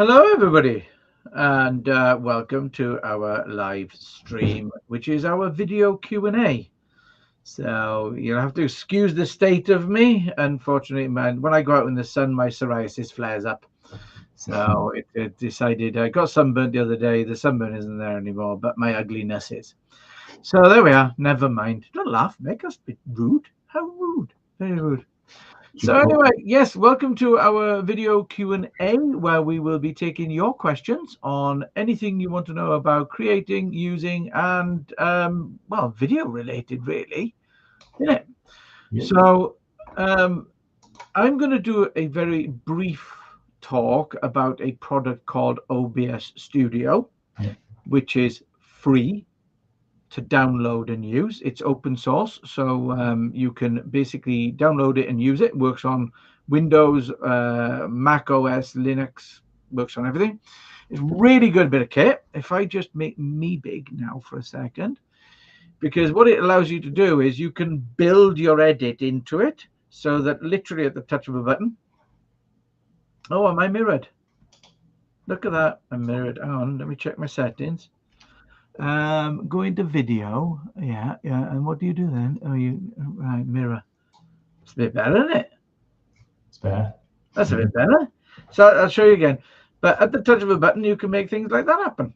Hello, everybody, and welcome to our live stream, which is our video Q&A. So you'll have to excuse the state of me. Unfortunately, man, when I go out in the sun, my psoriasis flares up. So it decided I got sunburnt the other day. The sunburn isn't there anymore, but my ugliness is. So there we are. Never mind. Don't laugh. Make us be rude. How rude. Very rude. So anyway, yes, welcome to our video Q&A, where we will be taking your questions on anything you want to know about creating, using, and well, video related, really, isn't it? Yeah. So I'm going to do a very brief talk about a product called OBS Studio, which is free to download and use. It's open source, so you can basically download it and use it. It works on Windows, Mac OS, Linux, works on everything. It's really good bit of kit. If I just make me big now for a second, because what it allows you to do is you can build your edit into it, so that literally at the touch of a button. Oh, am I mirrored? Look at that, I'm mirrored. Hang on, let me check my settings. Go into video, yeah, and what do you do then? Oh, you right, mirror. It's a bit better, isn't it? It's better. That's a bit better. So I'll show you again. But at the touch of a button, you can make things like that happen.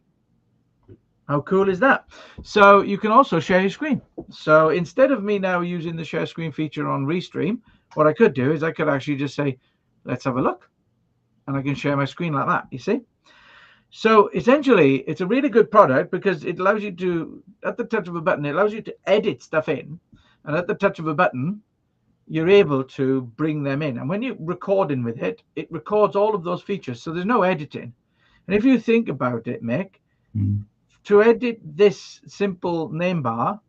How cool is that? So you can also share your screen. So instead of me now using the share screen feature on Restream, what I could do is I could actually just say, let's have a look. And I can share my screen like that, you see? So essentially, it's a really good product because it allows you to, at the touch of a button, it allows you to edit stuff in. And at the touch of a button, you're able to bring them in. And when you're recording with it, it records all of those features. So there's no editing. And if you think about it, Mick, to edit this simple name bar,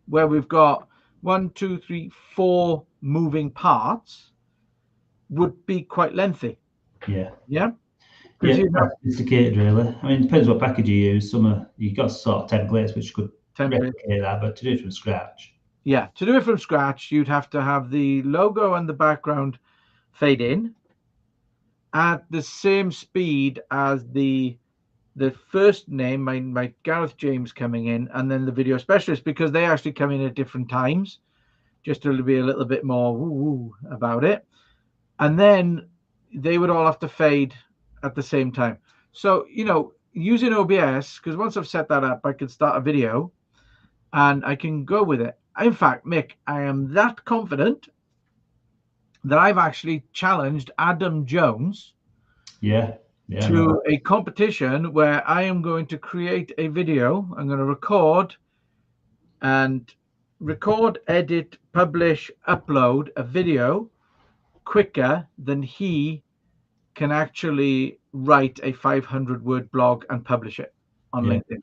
where we've got 1, 2, 3, 4 moving parts, would be quite lengthy. Yeah. Yeah. Yeah, sophisticated, really. I mean, it depends what package you use. Some you've got sort of templates which could replicate that, but to do it from scratch. Yeah, to do it from scratch, you'd have to have the logo and the background fade in at the same speed as the first name, my Gareth James coming in, and then the video specialist, because they actually come in at different times, just to be a little bit more woo about it. And then they would all have to fade at the same time. So, you know, using OBS, because once I've set that up, I can start a video and I can go with it. In fact, Mick, I am that confident that I've actually challenged Adam Jones to a competition where I am going to create a video. I'm going to record, edit, publish, upload a video quicker than he can actually write a 500-word blog and publish it on LinkedIn.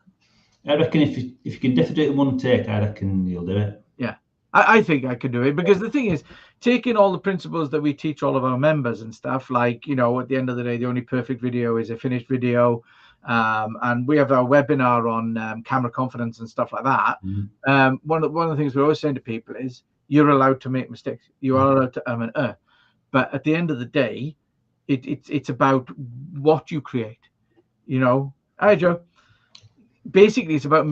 I reckon if you can definitely do it in one take, I reckon you'll do it. Yeah, I think I can do it, because the thing is, taking all the principles that we teach all of our members and stuff, like, you know, at the end of the day, the only perfect video is a finished video. And we have our webinar on camera confidence and stuff like that. One of the things we're always saying to people is, you're allowed to make mistakes. You are allowed to but at the end of the day, it's about what you create. You know, hi Joe. Basically, it's about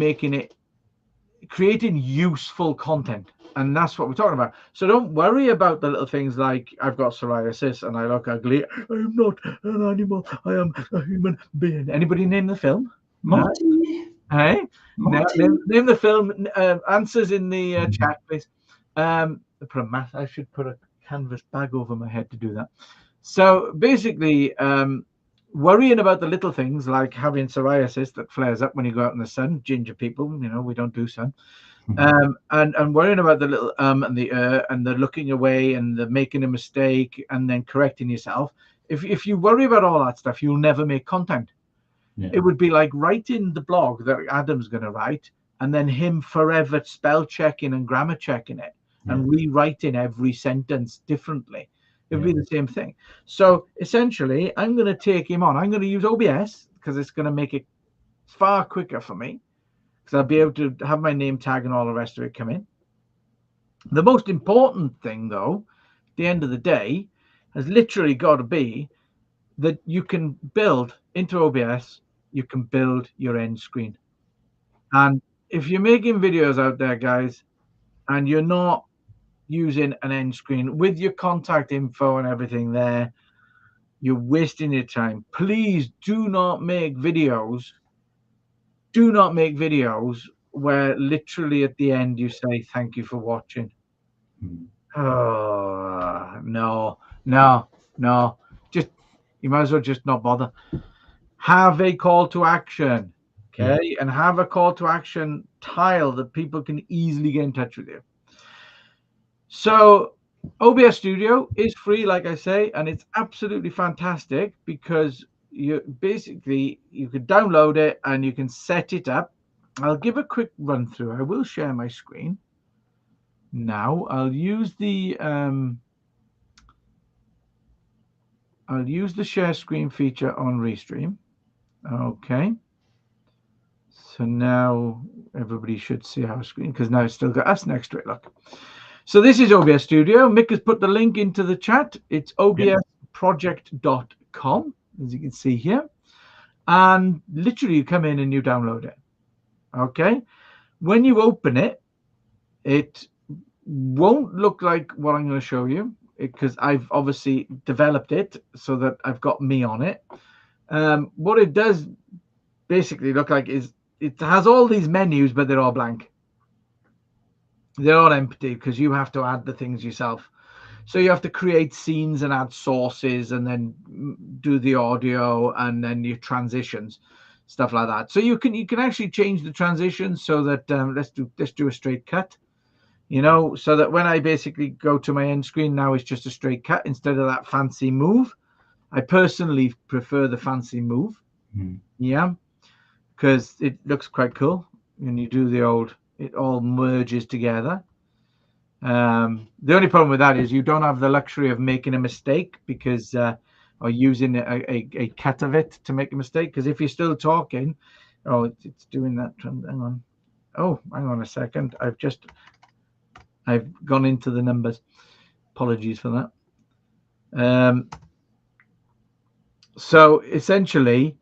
creating useful content, and that's what we're talking about. So don't worry about the little things like, I've got psoriasis and I look ugly. I am not an animal. I am a human being. Anybody name the film? Marty. No? Hey, name the film. Answers in the chat, please. I should put a canvas bag over my head to do that. So basically, worrying about the little things like having psoriasis that flares up when you go out in the sun, ginger people, you know, we don't do sun, and worrying about the little and the looking away and the making a mistake and then correcting yourself. If you worry about all that stuff, you'll never make content. It would be like writing the blog that Adam's going to write and then him forever spell checking and grammar checking it and rewriting every sentence differently. It would be the same thing. So essentially, I'm going to take him on. I'm going to use OBS because it's going to make it far quicker for me, because I'll be able to have my name tag and all the rest of it come in. The most important thing, though, at the end of the day, has literally got to be that you can build into OBS. You can build your end screen. And if you're making videos out there, guys, and you're not using an end screen with your contact info and everything there, you're wasting your time. Please do not make videos. Do not make videos where literally at the end you say thank you for watching. Oh, no. Just, you might as well just not bother. Have a call to action, okay? And have a call to action tile that people can easily get in touch with you. So OBS Studio is free, like I say, and it's absolutely fantastic because you could download it and you can set it up. I'll give a quick run through. I will share my screen now. I'll use the share screen feature on Restream. Okay. So now everybody should see our screen because now it's still got us next to it. Look. So this is OBS Studio. Mick has put the link into the chat. It's obsproject.com, as you can see here. And literally you come in and you download it. Okay. When you open it, it won't look like what I'm going to show you because I've obviously developed it so that I've got me on it. What it does basically look like is it has all these menus, but they're all blank. They're all empty because you have to add the things yourself. So you have to create scenes and add sources and then do the audio and then your transitions, stuff like that. So you can actually change the transitions so that let's do a straight cut, you know, so that when I basically go to my end screen now, it's just a straight cut instead of that fancy move. I personally prefer the fancy move. Yeah, because it looks quite cool when you do the old, it all merges together. The only problem with that is you don't have the luxury of making a mistake because or using a cut of it to make a mistake, because if you're still talking, oh, it's doing that. Hang on. Oh, hang on a second. I've gone into the numbers. Apologies for that. So essentially,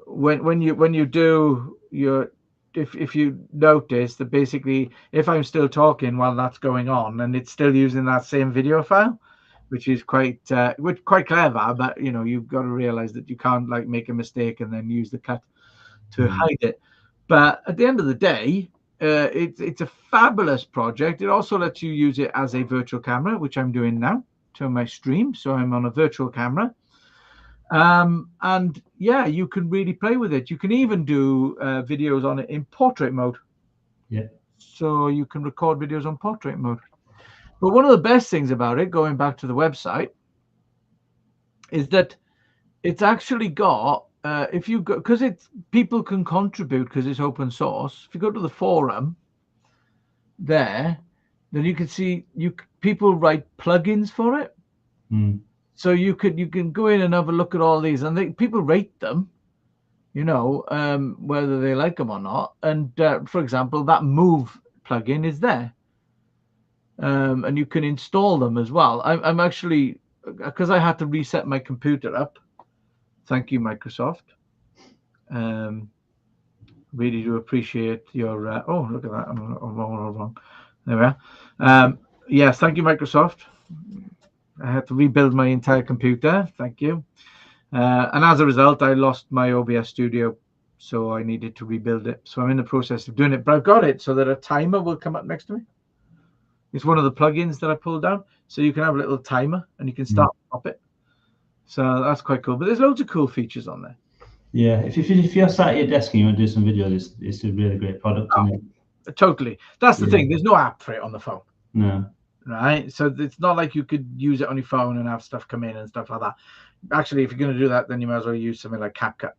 when you do your, if you notice that basically if I'm still talking while that's going on and it's still using that same video file, which is quite clever, but you know, you've got to realize that you can't like make a mistake and then use the cut to hide it. But at the end of the day, it's a fabulous project. It also lets you use it as a virtual camera, which I'm doing now to my stream. So I'm on a virtual camera. And yeah, you can really play with it. You can even do videos on it in portrait mode. Yeah. So you can record videos on portrait mode. But one of the best things about it, going back to the website, is that it's actually got if you go, because it's people can contribute because it's open source. If you go to the forum there, then you can see people write plugins for it. So you can go in and have a look at all these, and people rate them, you know, whether they like them or not. And for example, that Move plugin is there, and you can install them as well. I'm actually, because I had to reset my computer up. Thank you, Microsoft. Really do appreciate your. Oh, look at that! I'm wrong. There we are. Yes, thank you, Microsoft. I had to rebuild my entire computer. Thank you. And as a result, I lost my OBS Studio, so I needed to rebuild it. So I'm in the process of doing it, but I've got it so that a timer will come up next to me. It's one of the plugins that I pulled down, so you can have a little timer and you can start up it. So that's quite cool. But there's loads of cool features on there. Yeah, if you're sat at your desk and you want to do some videos, it's a really great product. Oh, isn't it? Totally. That's the thing. There's no app for it on the phone. No. Right, so it's not like you could use it on your phone and have stuff come in and stuff like that. Actually, if you're going to do that, then you might as well use something like CapCut,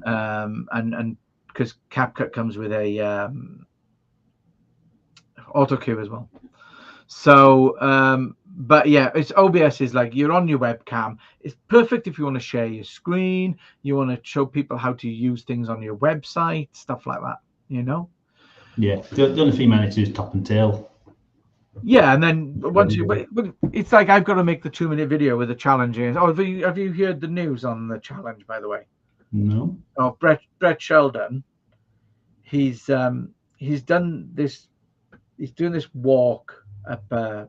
and because CapCut comes with a auto cue as well. So but yeah, it's OBS is like you're on your webcam. It's perfect if you want to share your screen, you want to show people how to use things on your website, stuff like that, you know. Yeah, the only thing I need to do is top and tail. Yeah, and then once you, but it's like I've got to make the 2-minute video with the challenge. Oh, have you heard the news on the challenge, by the way? No. Oh, Brett Sheldon. He's done this. He's doing this walk up a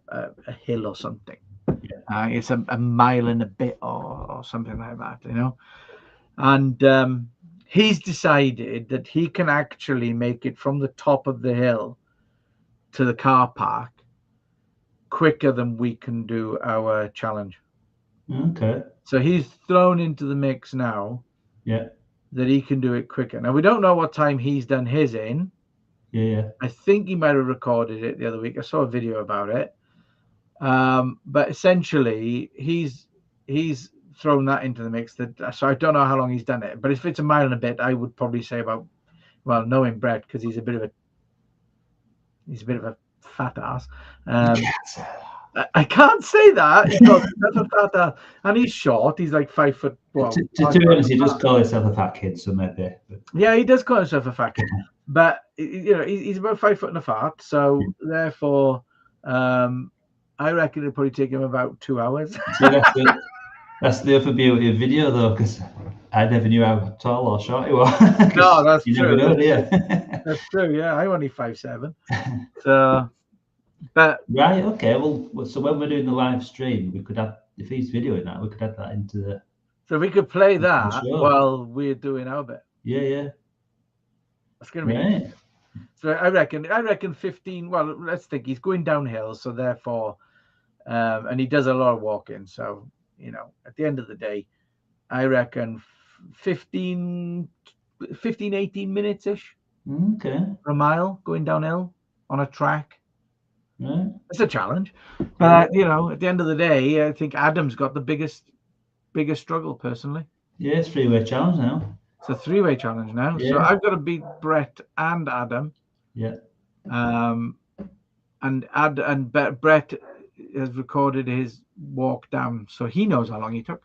hill or something. Yeah. It's a mile and a bit or something like that, you know. And he's decided that he can actually make it from the top of the hill to the car park quicker than we can do our challenge. Okay. So he's thrown into the mix now. Yeah. That he can do it quicker. Now we don't know what time he's done his in. Yeah. I think he might have recorded it the other week. I saw a video about it. But essentially he's thrown that into the mix. So I don't know how long he's done it. But if it's a mile and a bit, I would probably say about, well, knowing Brett, because he's a bit of a fat ass. I can't say that. He's not a fat ass, and he's short. He's like 5 foot. Well, to be honest, he does call himself a fat kid, so maybe. Yeah, he does call himself a fat kid, but he's about 5 foot and a fat. So therefore, I reckon it'll probably take him about 2 hours. See, that's the other beauty of video, though, because I never knew how tall or short he was. No, that's true. Never know, yeah. That's true. Yeah, I'm only 5'7". So, but right, okay. Well, so when we're doing the live stream, we could have, if he's videoing that, we could add that into the. So we could play that while we're doing our bit. Yeah. That's gonna be right. So I reckon 15. Well, let's think. He's going downhill, so therefore, and he does a lot of walking. So at the end of the day, I reckon 15, 18 minutes ish. Okay. For a mile going downhill on a track. Right. It's a challenge, but at the end of the day, I think Adam's got the biggest struggle personally. Yeah, it's a 3-way challenge now. It's a 3-way challenge now. Yeah. So I've got to beat Brett and Adam. Yeah. And Brett has recorded his walk down, so he knows how long he took.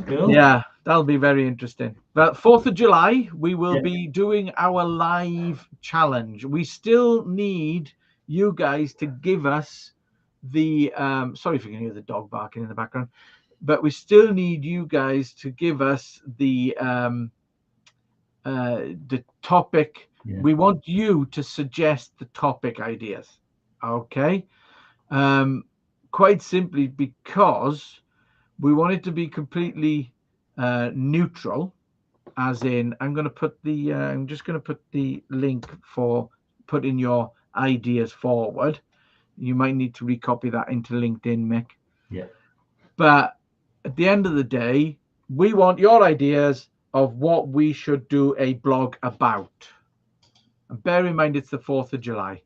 Cool. Yeah, that'll be very interesting. But 4th of July, we will be doing our live challenge. We still need you guys to give us the sorry if you can hear the dog barking in the background, but we still need you guys to give us the topic. Yeah. We want you to suggest the topic ideas. Okay. Quite simply because we want it to be completely neutral, as in I'm just going to put the link for putting your ideas forward. You might need to recopy that into LinkedIn, Mick. Yeah. But at the end of the day, we want your ideas of what we should do a blog about. And bear in mind it's the 4th of July.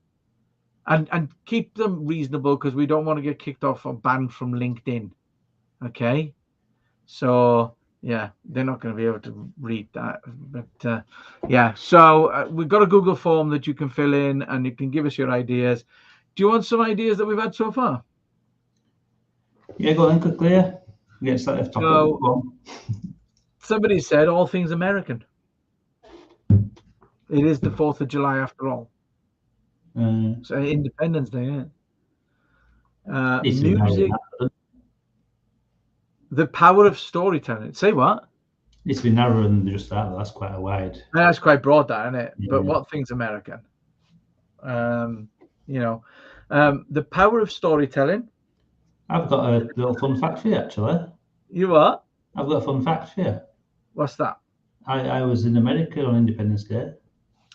And keep them reasonable, because we don't want to get kicked off or banned from LinkedIn. Okay? So yeah, they're not going to be able to read that, but yeah. So we've got a Google form that you can fill in, and you can give us your ideas. Do you want some ideas that we've had so far? Yeah, go on quickly. Yeah, get started. So, somebody said all things American. It is the 4th of July after all. So Independence Day. Yeah. Music. The power of storytelling. Say what? It's been narrower than just that, but that's quite a wide. That's quite broad, that, isn't it? Yeah. But what thing's American? The power of storytelling. I've got a little fun fact for you, actually. You what? I've got a fun fact for you. What's that? I was in America on Independence Day.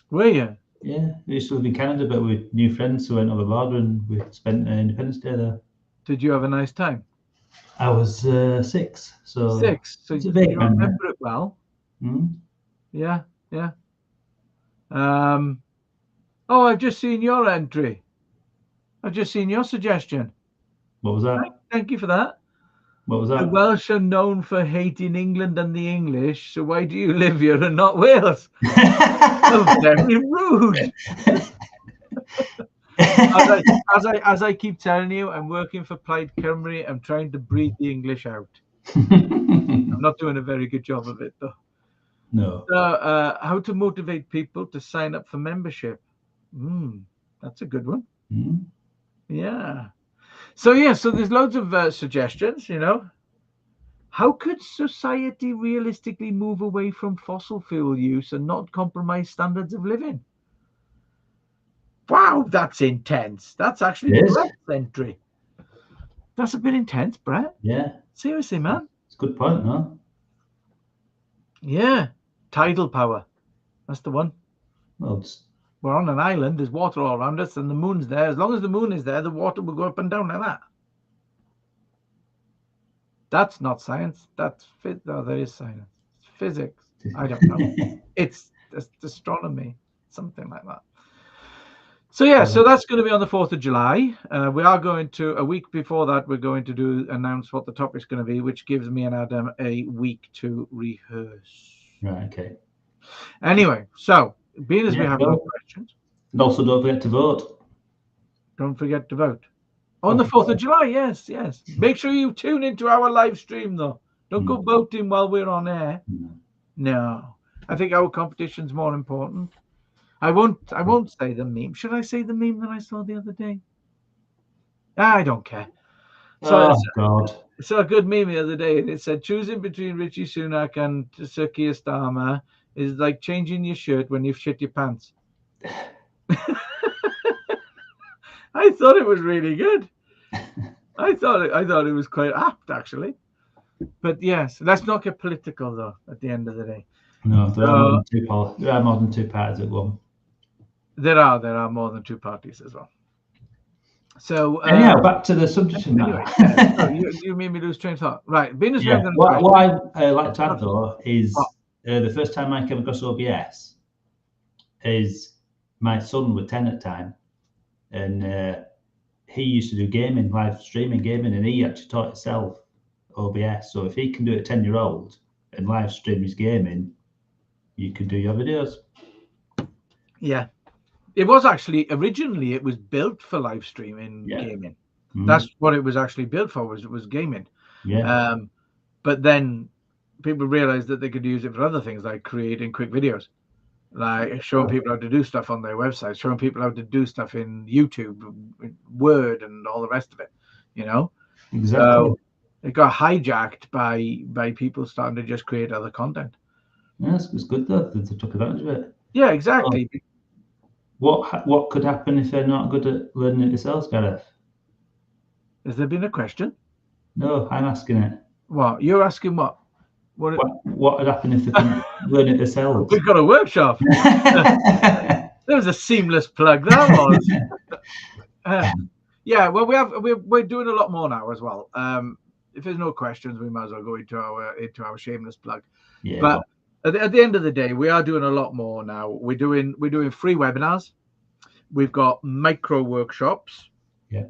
Were you? Yeah, we used to live in Canada, but with new friends who went over the border, and we spent Independence Day there. Did you have a nice time? I was 6, so 6. So you remember it well. Mm-hmm. Yeah. Oh, I've just seen your entry. I've just seen your suggestion. What was that? Thank you for that. What was that? The Welsh are known for hating England and the English, so why do you live here and not Wales? Oh, very rude. As I keep telling you, I'm working for Plaid Cymru. I'm trying to breathe the English out. I'm not doing a very good job of it, though. No. So, how to motivate people to sign up for membership? That's a good one. Yeah. So yeah, so there's loads of suggestions. How could society realistically move away from fossil fuel use and not compromise standards of living? Wow, that's intense. That's actually It is. Brett's entry. That's a bit intense, Brett. Yeah. Seriously, man. It's a good point, no? Yeah. Tidal power. That's the one. Well, We're on an island. There's water all around us, and the moon's there. As long as the moon is there, the water will go up and down like that. That's not science. Oh, there is science. It's physics. I don't know. It's astronomy, something like that. So yeah, so that's going to be on the 4th of July. We are going to, a week before that, we're going to announce what the topic's going to be, which gives me and Adam a week to rehearse. Right, okay. Anyway, so being as we have no questions. And also don't forget to vote. Don't forget to vote. On the 4th of July, yes. Make sure you tune into our live stream, though. Don't go voting while we're on air. No. I think our competition's more important. I won't say the meme. Should I say the meme that I saw the other day? I don't care. So God. I saw a good meme the other day, and it said, choosing between Richie Sunak and Sir Keir Starmer is like changing your shirt when you've shit your pants. I thought it was really good. I thought it was quite apt, actually. But yes, let's not get political, though, at the end of the day. No, there are more than two parties at one. There are more than two parties as well. So anyhow, back to the subject anyway, so you made me lose train of thought. Right, what I like to add though is the first time I came across OBS is my son was 10 at the time, and he used to do live streaming gaming, and he actually taught himself OBS. So if he can do it 10-year-old and live stream his gaming, you can do your videos. Yeah. It was actually originally it was built for live streaming gaming. That's what it was actually built for, was gaming. Yeah. But then people realized that they could use it for other things, like creating quick videos, like showing people how to do stuff on their website, showing people how to do stuff in YouTube, Word, and all the rest of it. Exactly. So it got hijacked by people starting to just create other content. Yes, it's good though. They took advantage of it. Yeah, exactly. What could happen if they're not good at learning it themselves, Gareth? Has there been a question? No, I'm asking it. What? You're asking what? What would happen if they couldn't learn it themselves? We've got a workshop. There was a seamless plug, that was. Yeah, well, we're doing a lot more now as well. If there's no questions, we might as well go into our shameless plug. Yeah. But at the end of the day, we are doing a lot more now. We're doing free webinars. We've got micro workshops. Yeah.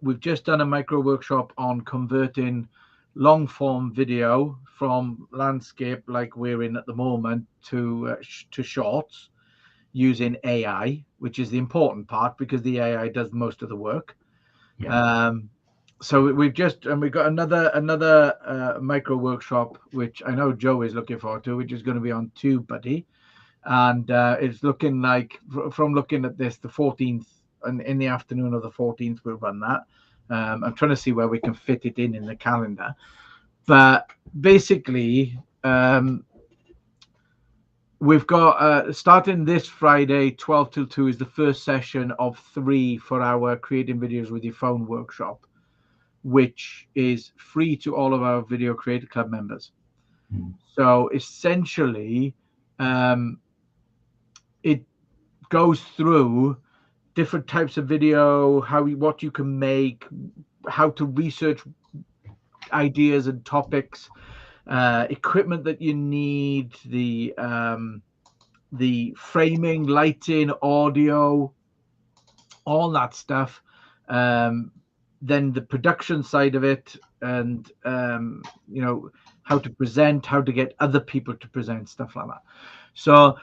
We've just done a micro workshop on converting long form video from landscape, like we're in at the moment, to shorts using AI, which is the important part because the AI does most of the work. Yeah. So we've got another micro workshop, which I know Joe is looking forward to, which is going to be on TubeBuddy, and it's looking like, from looking at this, the 14th, and in the afternoon of the 14th we'll run that. I'm trying to see where we can fit it in the calendar, but basically we've got starting this Friday 12 till 2 is the first session of 3 for our creating videos with your phone workshop, which is free to all of our Video Creator Club members. So essentially it goes through different types of video, what you can make, how to research ideas and topics, equipment that you need, the framing, lighting, audio, all that stuff. Then the production side of it, and how to present, how to get other people to present, stuff like that. So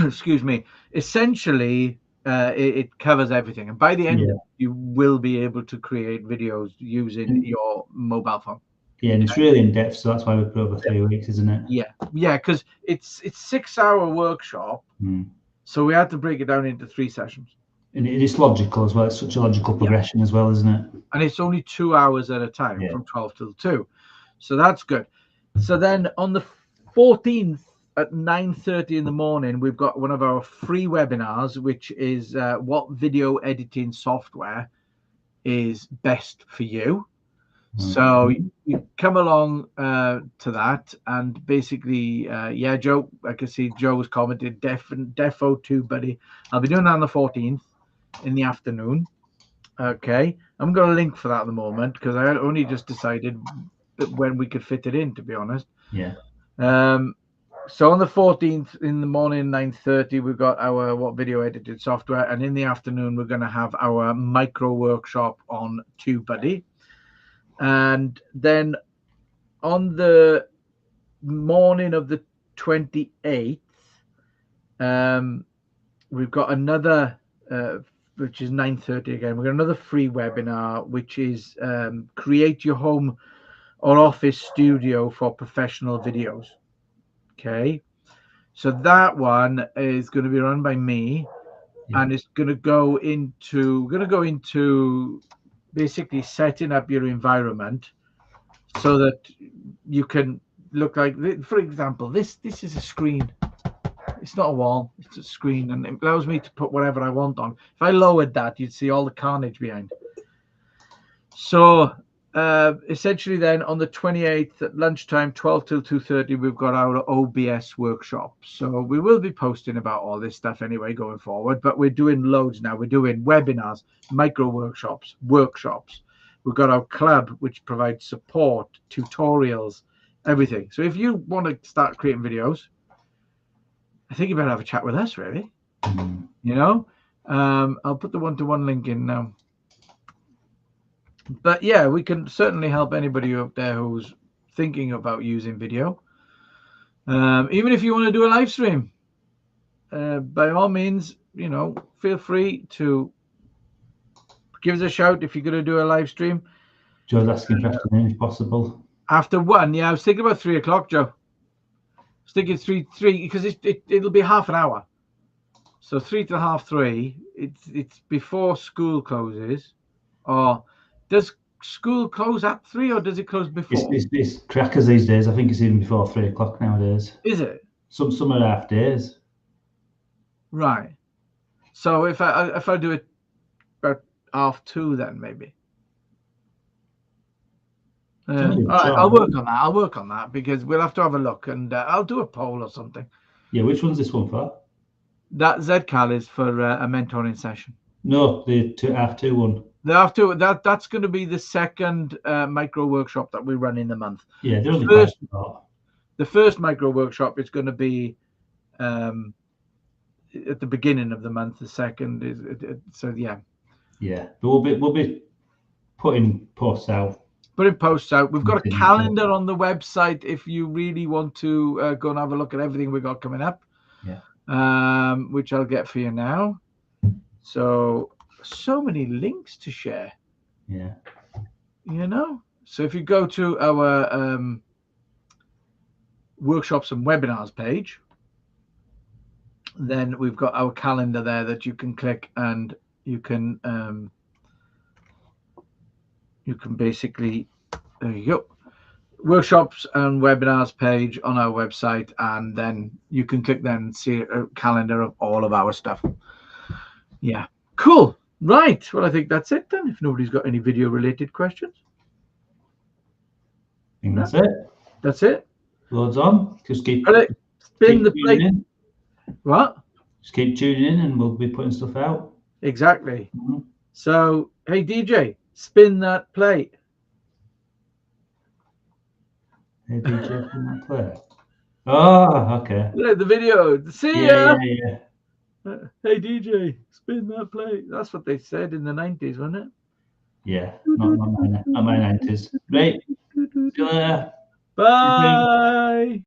excuse me, essentially it covers everything, and by the end you will be able to create videos using your mobile phone. Yeah, and it's really in depth, so that's why we put over 3 weeks, isn't it? Yeah, because it's 6-hour workshop, so we had to break it down into 3 sessions. And it's logical as well. It's such a logical progression as well, isn't it? And it's only 2 hours at a time, from 12 till 2. So that's good. So then on the 14th at 9:30 in the morning, we've got one of our free webinars, which is what video editing software is best for you. So you come along to that, and basically, yeah, Joe, I can see Joe's commented, defo 2, buddy. I'll be doing that on the 14th in the afternoon. Okay, I'm going to link for that at the moment because I only just decided when we could fit it in, to be honest. Yeah. So on the 14th in the morning, 9:30, we've got our what video edited software, and in the afternoon we're going to have our micro workshop on TubeBuddy. And then on the morning of the 28th, we've got another, which is 9:30 again. We've got another free webinar, which is create your home or office studio for professional videos. Okay, so that one is going to be run by me, and it's going to go into basically setting up your environment so that you can look like, for example, this is a screen. It's not a wall, it's a screen, and it allows me to put whatever I want on. If I lowered that, you'd see all the carnage behind. So essentially then on the 28th at lunchtime, 12 till 2:30, we've got our OBS workshop. So we will be posting about all this stuff anyway going forward, but we're doing loads now. We're doing webinars, micro workshops. We've got our club, which provides support, tutorials, everything. So if you want to start creating videos, I think you better have a chat with us, really. You know, I'll put the one-to-one link in now. But yeah, we can certainly help anybody up there who's thinking about using video. Even if you want to do a live stream, by all means, you know, feel free to give us a shout if you're going to do a live stream. Joe's asking for afternoon if possible. After 1, yeah, I was thinking about 3 o'clock, Joe. I was thinking 3 because it'll be half an hour. So 2 to half 3. It's before school closes, or does school close at 3 or does it close before? It's crackers these days. I think it's even before 3 o'clock nowadays. Is it? Some are half days. Right. So if I do it about 2:30, then maybe. All right, I'll work on that because we'll have to have a look, and I'll do a poll or something. Yeah, which one's this one for? That ZCal is for a mentoring session. No, the 2:30 one. That's going to be the second micro workshop that we run in the month. Yeah, they're only quite short. The first micro workshop is going to be at the beginning of the month. The second is so yeah. Yeah, but we'll be putting posts out. We've got a calendar on the website if you really want to go and have a look at everything we've got coming up. Yeah. Which I'll get for you now. So many links to share. Yeah. You know, so if you go to our workshops and webinars page, then we've got our calendar there that you can click, and you can basically, there you go, workshops and webinars page on our website, and then you can click then and see a calendar of all of our stuff. Yeah, cool. Right, well, I think that's it then, if nobody's got any video related questions. I think that's it. That's it. Loads on. Just keep spin the plate. What? Just keep tuning in and we'll be putting stuff out. Exactly. So, hey DJ, spin that plate. Hey DJ, spin that plate. Oh, okay. The video. See ya. Yeah. Hey DJ, spin that plate. That's what they said in the 90s, wasn't it? Yeah, not my 90s. Right. See you later. Bye.